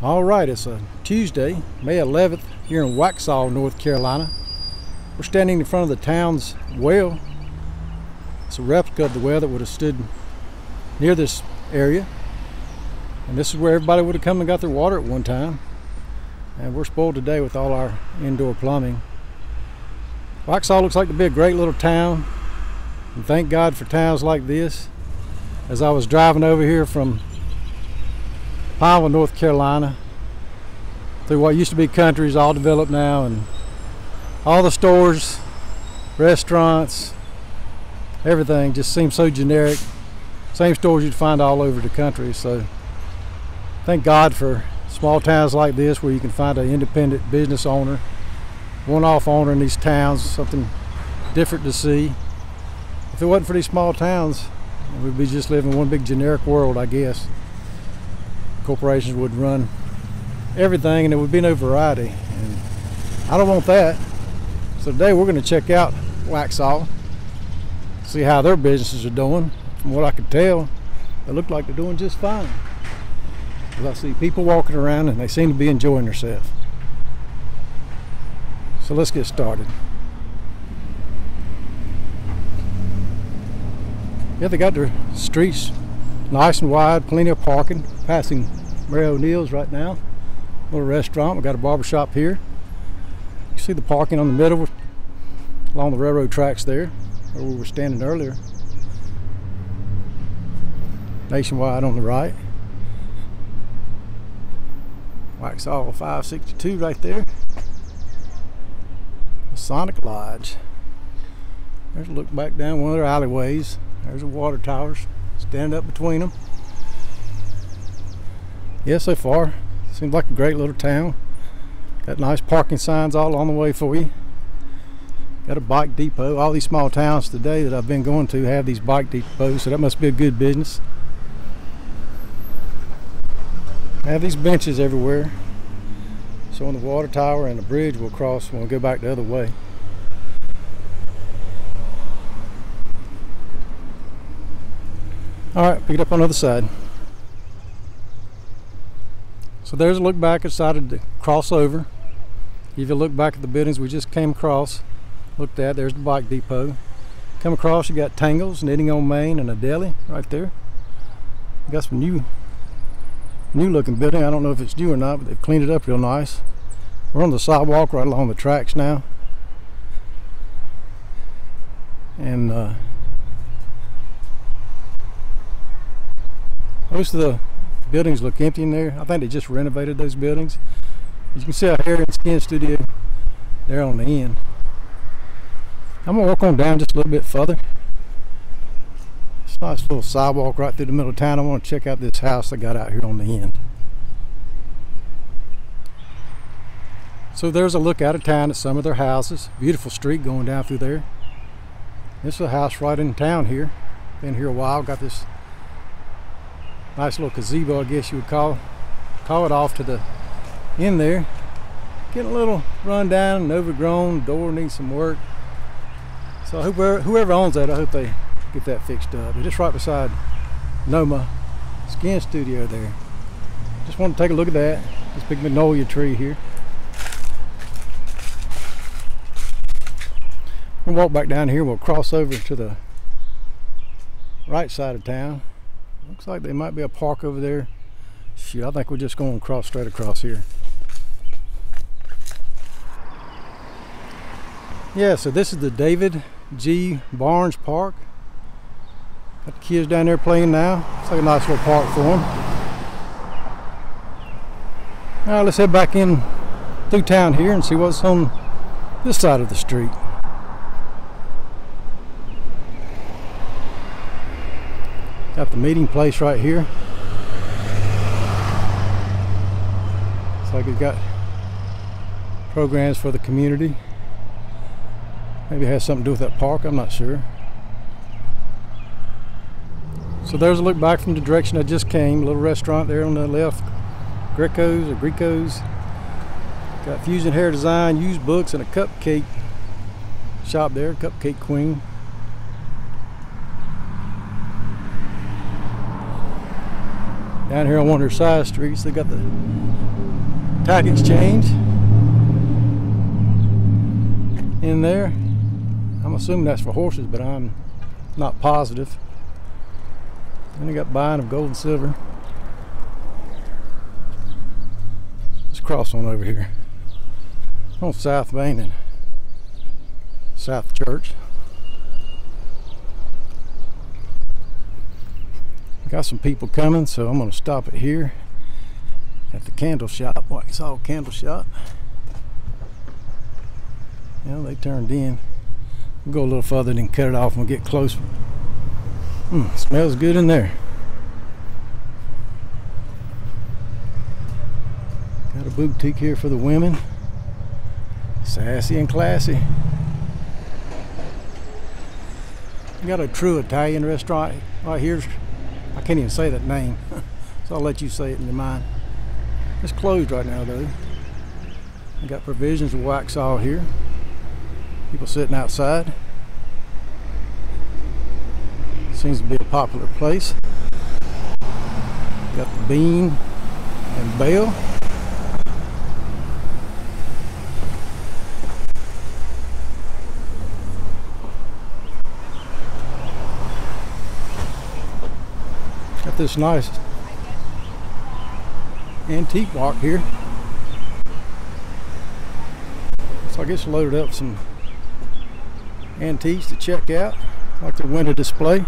All right, it's a Tuesday, May 11th, here in Waxhaw, North Carolina. We're standing in front of the town's well. It's a replica of the well that would have stood near this area. And this is where everybody would have come and got their water at one time. And we're spoiled today with all our indoor plumbing. Waxhaw looks like to be a great little town. And thank God for towns like this. As I was driving over here from Pineville, North Carolina, through what used to be countries, all developed now, and all the stores, restaurants, everything just seems so generic. Same stores you'd find all over the country. So thank God for small towns like this where you can find an independent business owner, one-off owner in these towns, something different to see. If it wasn't for these small towns, we'd be just living in one big generic world, I guess. Corporations would run everything and there would be no variety, and I don't want that. So today we're going to check out Waxhaw, see how their businesses are doing. From what I could tell, they look like they're doing just fine, because I see people walking around and they seem to be enjoying themselves. So let's get started. Yeah, they got their streets nice and wide, plenty of parking. Passing Mary O'Neill's right now, little restaurant. We got a barber shop here. You see the parking on the middle along the railroad tracks there, where we were standing earlier. Nationwide on the right. Waxhaw 562 right there. Sonic Lodge. There's a look back down one of their alleyways. There's the water towers standing up between them. Yeah, so far seems like a great little town. Got nice parking signs all on the way for you. Got a bike depot. All these small towns today that I've been going to have these bike depots, so that must be a good business. Have these benches everywhere, so on the water tower and the bridge will cross when we go back the other way. All right, pick it up on the other side. So there's a look back. I decided to cross over. Give you a look back at the buildings we just came across. Looked at. There's the bike depot. Come across, you got Tangles, Knitting on Main, and a deli right there. You got some new looking building. I don't know if it's new or not, but they've cleaned it up real nice. We're on the sidewalk right along the tracks now. And most of the buildings look empty in there. I think they just renovated those buildings. As you can see, a hair and skin studio there on the end. I'm gonna walk on down just a little bit further. It's a nice little sidewalk right through the middle of town. I want to check out this house I got out here on the end. So there's a look out of town at some of their houses. Beautiful street going down through there. This is a house right in town here. Been here a while. Got this nice little gazebo, I guess you would call it, off to the end there. Getting a little run down and overgrown. Door needs some work. So I hope whoever owns that, I hope they get that fixed up. They're just right beside Noma Skin Studio there. Just want to take a look at that. This big magnolia tree here. We'll walk back down here. We'll cross over to the right side of town. Looks like there might be a park over there. Shoot, I think we're just going to cross straight across here. Yeah, so this is the David G. Barnes Park. Got the kids down there playing now. Looks like a nice little park for them. All right, let's head back in through town here and see what's on this side of the street. Got the meeting place right here. Looks like it's got programs for the community. Maybe it has something to do with that park, I'm not sure. So there's a look back from the direction I just came. A little restaurant there on the left. Greco's. Got Fusion Hair Design, used books, and a cupcake shop there, Cupcake Queen. Down here on one of their side streets, they got the tide exchange in there. I'm assuming that's for horses, but I'm not positive. And they got buying of gold and silver. Let's cross on over here on South Main and South Church. Got some people coming, so I'm going to stop it here at the candle shop, Waxhaw candle shop. Yeah, they turned in. We'll go a little further and cut it off and we'll get closer. Smells good in there. Got a boutique here for the women. Sassy and classy. Got a true Italian restaurant right here. I can't even say that name, so I'll let you say it in your mind. It's closed right now though. I got provisions of Waxhaw here. People sitting outside. Seems to be a popular place. Got the Bean and Bell. Got this nice antique mark here. So I guess loaded up some antiques to check out, like the window display.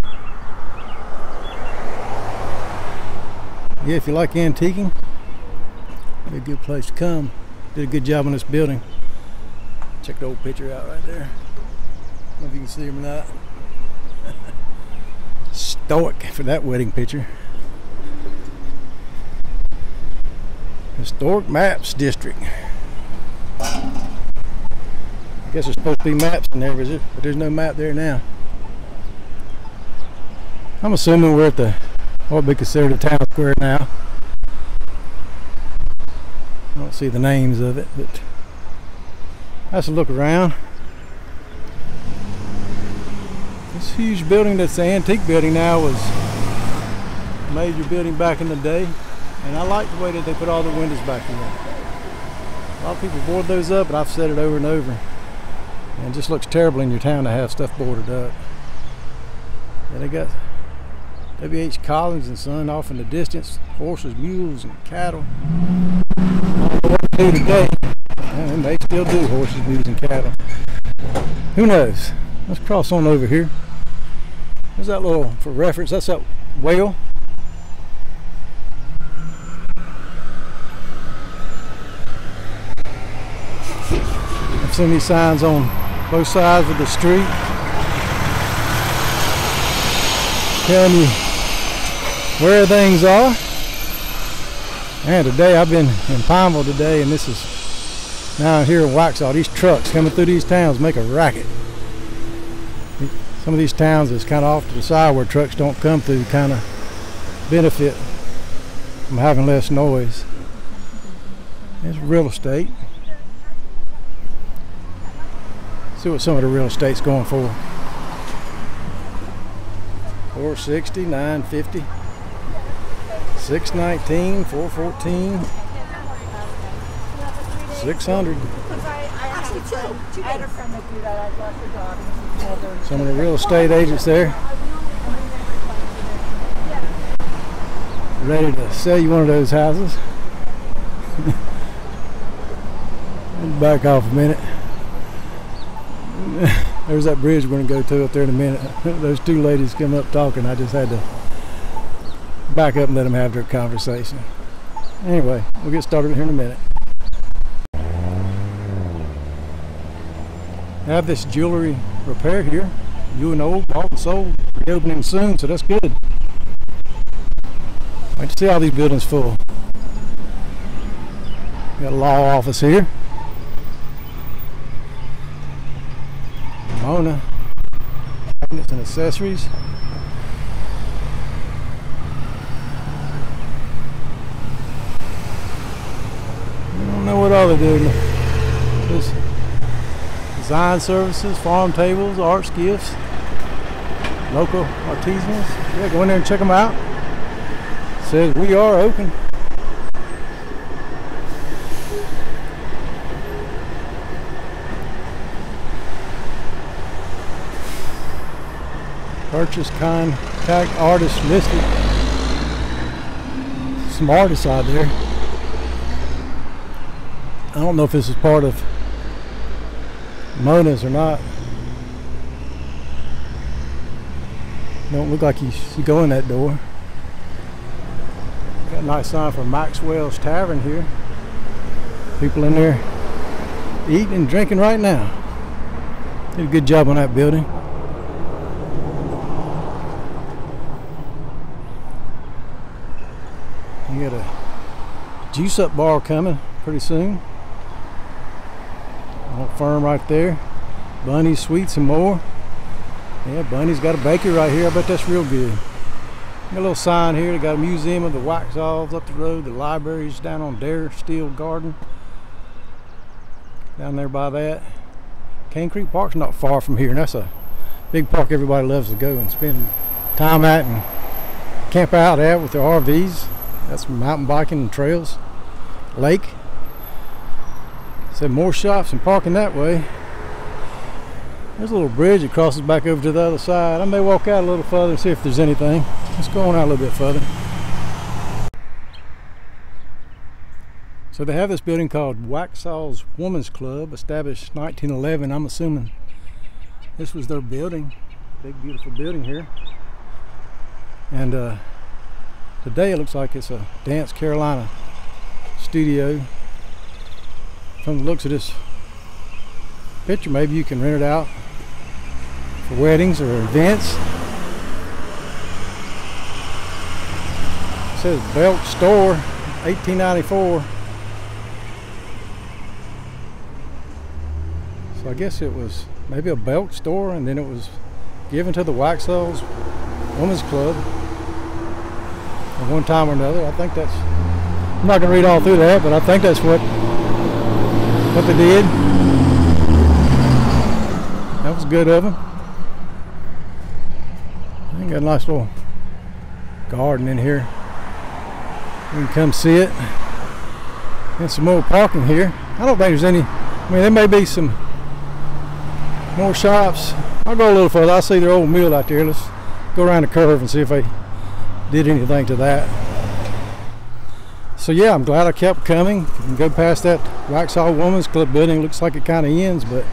Yeah, if you like antiquing, it'd be a good place to come. Did a good job on this building. Check the old picture out right there. I don't know if you can see him or not. Stoic for that wedding picture. Historic Maps District. I guess there's supposed to be maps in there, but there's no map there now. I'm assuming we're at the what would be considered a town square now. I don't see the names of it, but that's a look around. This huge building that's the antique building now was a major building back in the day, and I like the way that they put all the windows back in there. A lot of people board those up, but I've said it over and over, and it just looks terrible in your town to have stuff boarded up. Yeah, they got W.H. Collins and Son off in the distance, horses, mules, and cattle. I don't know what they do today, and they still do horses, mules, and cattle. Who knows? Let's cross on over here. There's that little, for reference, that's that whale. I've seen these signs on both sides of the street telling you where things are. And today I've been in Pineville today, and this is now here in Waxhaw. These trucks coming through these towns make a racket. Some of these towns is kind of off to the side where trucks don't come through, kind of benefit from having less noise. There's real estate. See what some of the real estate's going for. 460, 950, 619, 414, 600. Some of the real estate agents there ready to sell you one of those houses. Back off a minute. There's that bridge we're going to go to up there in a minute. Those two ladies come up talking. I just had to back up and let them have their conversation. Anyway, we'll get started here in a minute. I have this jewelry repair here. U&O, bought and sold, reopening soon, so that's good. Wait to see all these buildings full. Got a law office here. Mona, cabinets and accessories. I don't know what all they're doing. Just design services, farm tables, arts, gifts, local artisanals. Yeah, go in there and check them out. It says we are open. Purchase contact artist listed. Some artists out there. I don't know if this is part of Mona's or not. Don't look like you should go in that door. Got a nice sign for Maxwell's Tavern here. People in there eating and drinking right now. Did a good job on that building. You got a juice up bar coming pretty soon. Old firm right there. Bunny's Sweets and More. Yeah, Bunny's got a bakery right here. I bet that's real good. Got a little sign here. They got a museum of the Waxalls up the road. The library's down on Dare Steel Garden. Down there by that. Cane Creek Park's not far from here, and that's a big park everybody loves to go and spend time at and camp out at with their RVs. That's mountain biking and trails. Lake. Said more shops and parking that way. There's a little bridge that crosses back over to the other side. I may walk out a little further and see if there's anything. Let's go on out a little bit further. So they have this building called Waxhaws Women's Club, established 1911. I'm assuming this was their building. Big beautiful building here. And today it looks like it's a Dance Carolina studio. From the looks of this picture, maybe you can rent it out for weddings or events. It says Belt Store, 1894. So I guess it was maybe a belt store, and then it was given to the Waxhalls Women's Club at one time or another. I think that's, I'm not going to read all through that, but I think that's what they did. That was good of them. They got a nice little garden in here. You can come see it. And some more parking here. I don't think there's any, I mean, there may be some more shops. I'll go a little further. I see their old mill out there. Let's go around the curve and see if they did anything to that. So yeah, I'm glad I kept coming. You can go past that Waxhaw Women's Club building. Looks like it kind of ends, but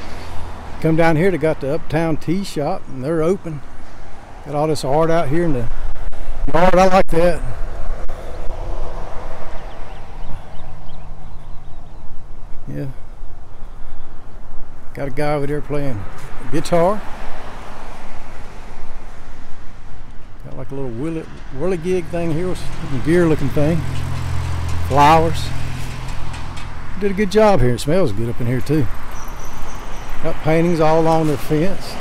come down here, they got the Uptown Tea Shop, and they're open. Got all this art out here in the yard. I like that. Yeah. Got a guy over there playing guitar. Got like a little whirligig thing here with some gear looking thing. Flowers. Did a good job here. It smells good up in here too. Got paintings all along their fence.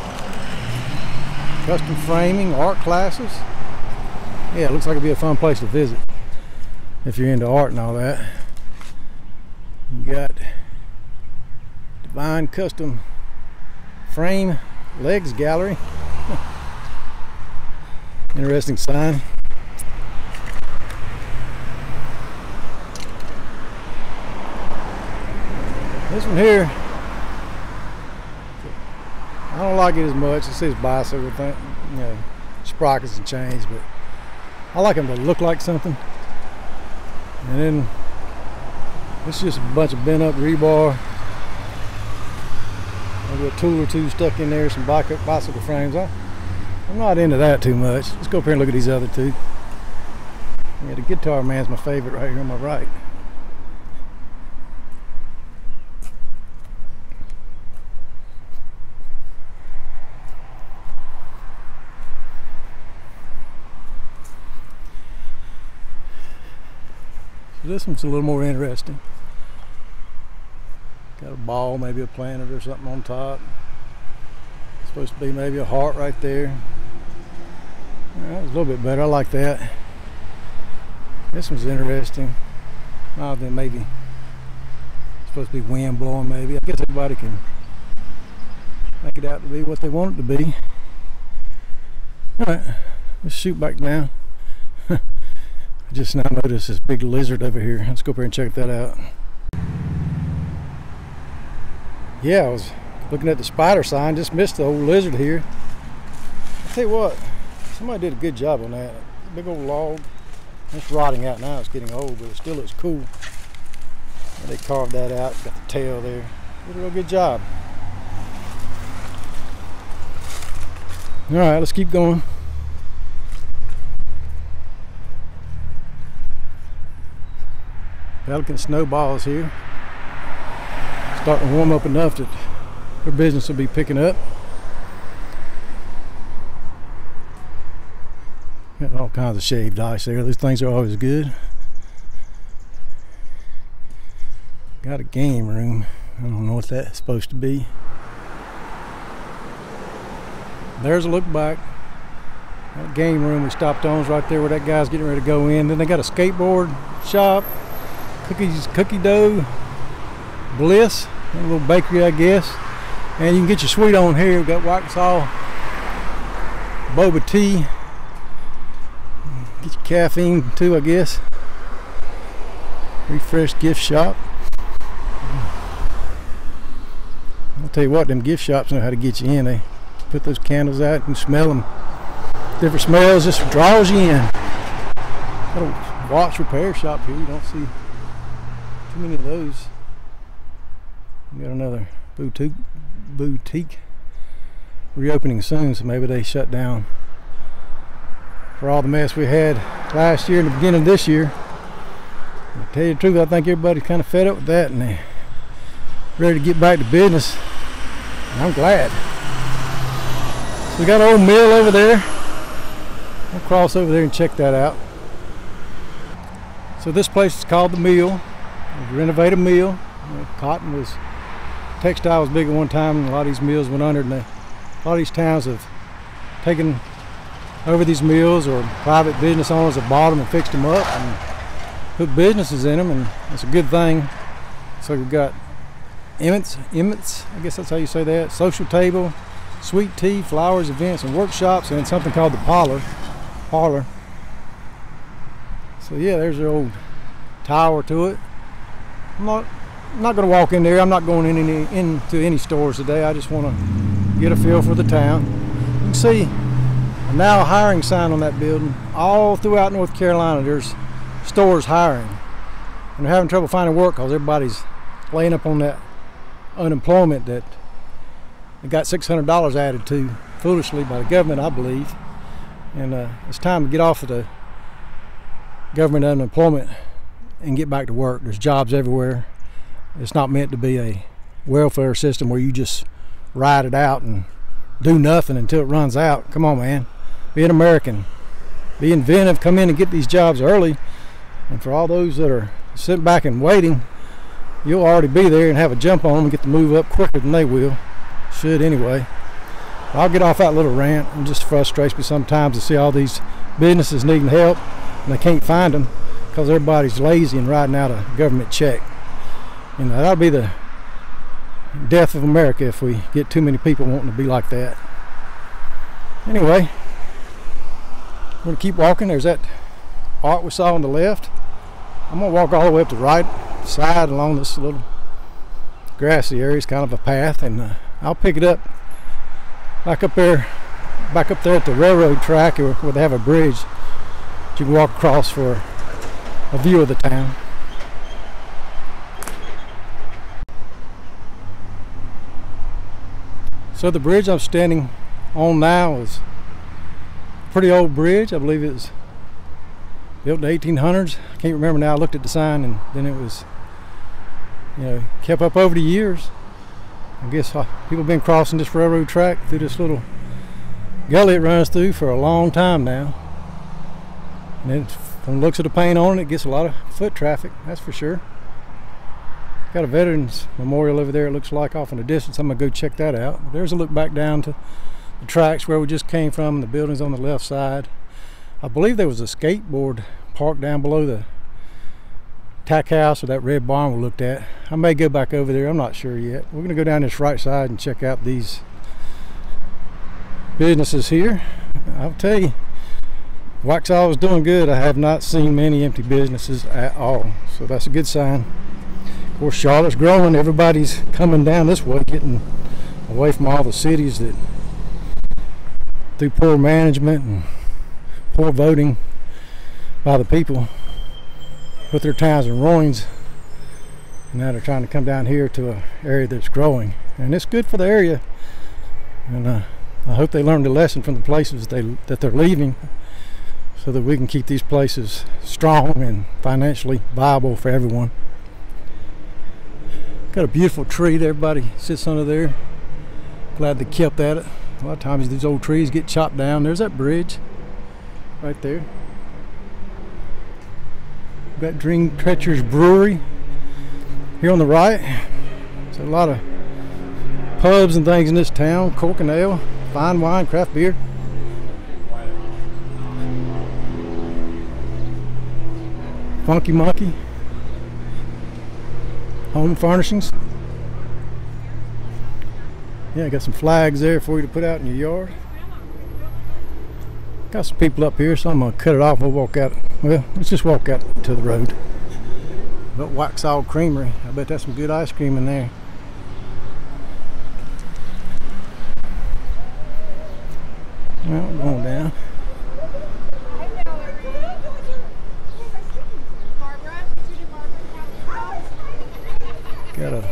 Custom framing, art classes. Yeah, it looks like it'd be a fun place to visit if you're into art and all that. You got Divine Custom Frame Legs Gallery. Interesting sign. This one here, I don't like it as much. It says bicycle thing, you know, sprockets and chains, but I like them to look like something. And then it's just a bunch of bent up rebar. Maybe a tool or two stuck in there, some bicycle frames. I'm not into that too much. Let's go up here and look at these other two. Yeah, the Guitar Man's my favorite right here on my right. So this one's a little more interesting. Got a ball, maybe a planet or something on top. It's supposed to be maybe a heart right there. That was a little bit better. I like that. This one's interesting. I think maybe it's supposed to be wind blowing maybe. I guess everybody can make it out to be what they want it to be. Alright, let's shoot back down. I just now noticed this big lizard over here. Let's go up here and check that out. Yeah, I was looking at the spider sign, just missed the old lizard here. I'll tell you what, Somebody did a good job on that. Big old log. It's rotting out now. It's getting old, but it still looks cool. And they carved that out. Got the tail there. Did a real good job. All right, let's keep going. Pelican snowballs here. Starting to warm up enough that their business will be picking up. Got all kinds of shaved ice there. Those things are always good. Got a game room. I don't know what that's supposed to be. There's a look back. That game room we stopped on is right there where that guy's getting ready to go in. Then they got a skateboard shop, cookie dough, Bliss, a little bakery I guess. And you can get your sweet on here. We've got Waxhaw, boba tea. Get your caffeine too, I guess. Refresh gift shop. I'll tell you what, them gift shops know how to get you in. They put those candles out and smell them. Different smells just draws you in. Got a watch repair shop here. You don't see too many of those. We got another boutique reopening soon, so maybe they shut down for all the mess we had last year and the beginning of this year. To tell you the truth, I think everybody's kind of fed up with that and they're ready to get back to business. And I'm glad. So we got an old mill over there. We'll cross over there and check that out. So this place is called the Mill. We renovated a mill. Textile was big at one time, and a lot of these mills went under, and a lot of these towns have taken over these mills, or private business owners have bought them and fixed them up and put businesses in them, and it's a good thing. So we've got Emmett's, I guess that's how you say that, social table, sweet tea, flowers, events, and workshops, and something called the parlor. So yeah, there's the old tower to it. I'm not going to walk in there. I'm not going into any stores today. I just want to get a feel for the town. You can see a now hiring sign on that building. All throughout North Carolina, there's stores hiring. And they're having trouble finding work because everybody's laying up on that unemployment that they got $600 added to foolishly by the government, I believe. And it's time to get off of the government unemployment and get back to work. There's jobs everywhere. It's not meant to be a welfare system where you just ride it out and do nothing until it runs out. Come on, man. Be an American. Be inventive. Come in and get these jobs early. And for all those that are sitting back and waiting, you'll already be there and have a jump on them and get to move up quicker than they will. Should anyway. I'll get off that little rant. It just frustrates me sometimes to see all these businesses needing help and they can't find them because everybody's lazy and riding out a government check. You know, that'll be the death of America if we get too many people wanting to be like that. Anyway, we're going to keep walking. There's that art we saw on the left. I'm going to walk all the way up the right side along this little grassy area. It's kind of a path, and I'll pick it up back up there at the railroad track where they have a bridge that you can walk across for a view of the town. So the bridge I'm standing on now is a pretty old bridge. I believe it was built in the 1800s. I can't remember now. I looked at the sign and then it was, kept up over the years. I guess people have been crossing this railroad track through this little gully it runs through for a long time now. And then from the looks of the paint on it, it gets a lot of foot traffic, that's for sure. Got a Veterans Memorial over there, it looks like, off in the distance. I'm going to go check that out. There's a look back down to the tracks where we just came from, and the building's on the left side. I believe there was a skateboard parked down below the tack house or that red barn we looked at. I may go back over there, I'm not sure yet. We're going to go down this right side and check out these businesses here. I'll tell you, Waxhaw is doing good. I have not seen many empty businesses at all, so that's a good sign. Of course, Charlotte's growing. Everybody's coming down this way, getting away from all the cities that through poor management and poor voting by the people put their towns in ruins, and now they're trying to come down here to an area that's growing, and it's good for the area. And I hope they learned a lesson from the places that they're leaving, so that we can keep these places strong and financially viable for everyone. Got a beautiful tree that everybody sits under there. Glad they kept at it. A lot of times these old trees get chopped down. There's that bridge right there. We've got Dream Catcher's Brewery here on the right. There's a lot of pubs and things in this town. Cork and ale, fine wine, craft beer. Funky Monkey, Home Furnishings. Yeah, got some flags there for you to put out in your yard. Got some people up here, so I'm gonna cut it off. We'll walk out. Well, let's just walk out to the road. But Waxhaw Creamery, I bet that's some good ice cream in there. Well, we're going down. Got a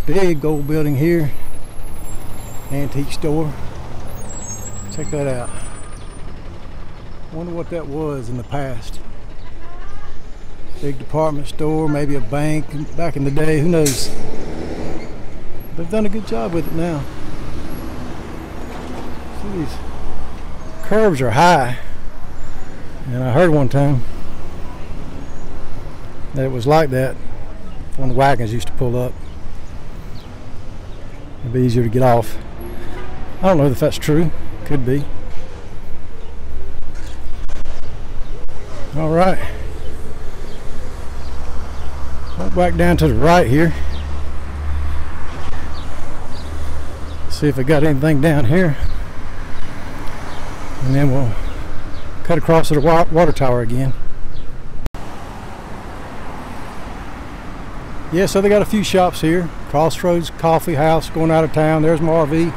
big old building here, antique store. Check that out. Wonder what that was in the past. Big department store, maybe a bank back in the day, who knows. They've done a good job with it now. See, these curbs are high, and I heard one time that it was like that when the wagons used to pull up. It'd be easier to get off. I don't know if that's true. Could be. All right. Walk back down to the right here. See if I got anything down here. And then we'll cut across to the water tower again. Yeah, so they got a few shops here. Crossroads Coffee House going out of town. There's my RV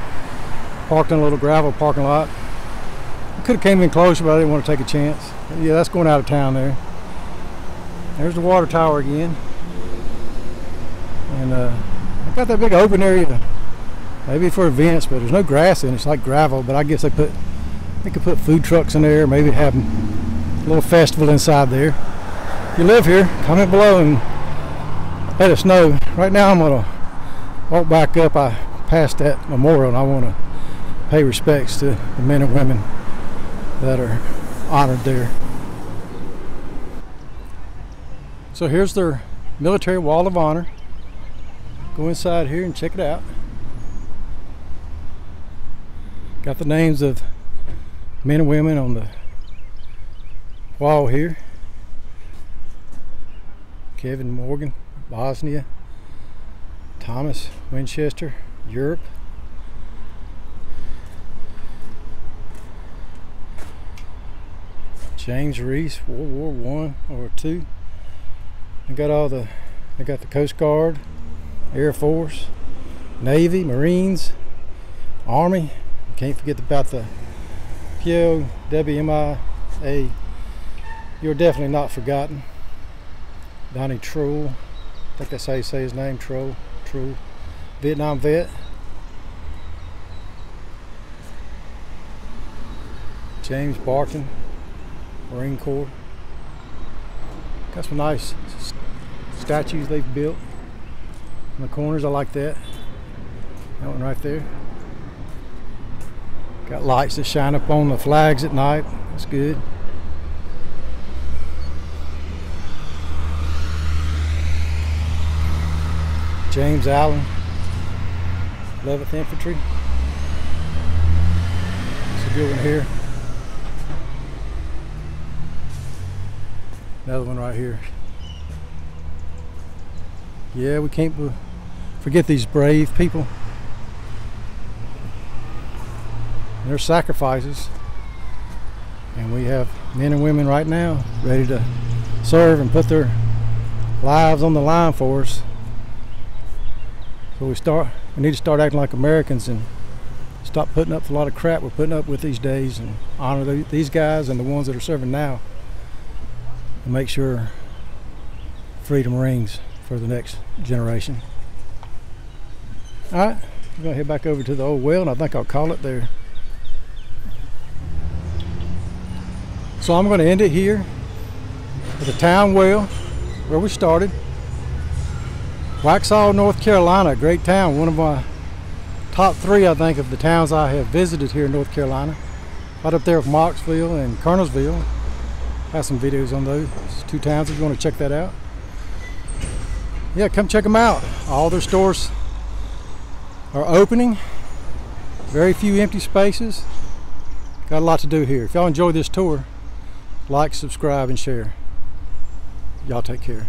parked in a little gravel parking lot. I could have came in closer, but I didn't want to take a chance. But yeah, that's going out of town there. There's the water tower again. And I got that big open area, maybe for events, but there's no grass in it. It's like gravel, but I guess they could put food trucks in there, maybe have a little festival inside there. If you live here, comment below and let us know. Right now I'm gonna walk back up. I passed that memorial and I want to pay respects to the men and women that are honored there. So here's their military wall of honor. Go inside here and check it out. Got the names of men and women on the wall here. Kevin Morgan, Bosnia. Thomas Winchester, Europe. James Reese, World War I or II. I got the Coast Guard, Air Force, Navy, Marines, Army. Can't forget about the POWMIA. You're definitely not forgotten. Donnie Trull, I think that's how you say his name, Trull, Vietnam vet. James Barton, Marine Corps. Got some nice statues they've built in the corners. I like that. That one right there. Got lights that shine up on the flags at night. That's good. James Allen, 11th Infantry. It's a good one here. Another one right here. Yeah, we can't forget these brave people. Their sacrifices. And we have men and women right now ready to serve and put their lives on the line for us. So we need to start acting like Americans and stop putting up with a lot of crap we're putting up with these days, and honor these guys and the ones that are serving now, and make sure freedom rings for the next generation. All right, we're gonna head back over to the old well, and I think I'll call it there. So I'm gonna end it here at the town well where we started. Waxhaw, North Carolina, a great town. One of my top 3, I think, of the towns I have visited here in North Carolina. Right up there with Mocksville and Colonelsville. Have some videos on those 2 towns if you want to check that out. Yeah, come check them out. All their stores are opening. Very few empty spaces. Got a lot to do here. If y'all enjoy this tour, like, subscribe, and share. Y'all take care.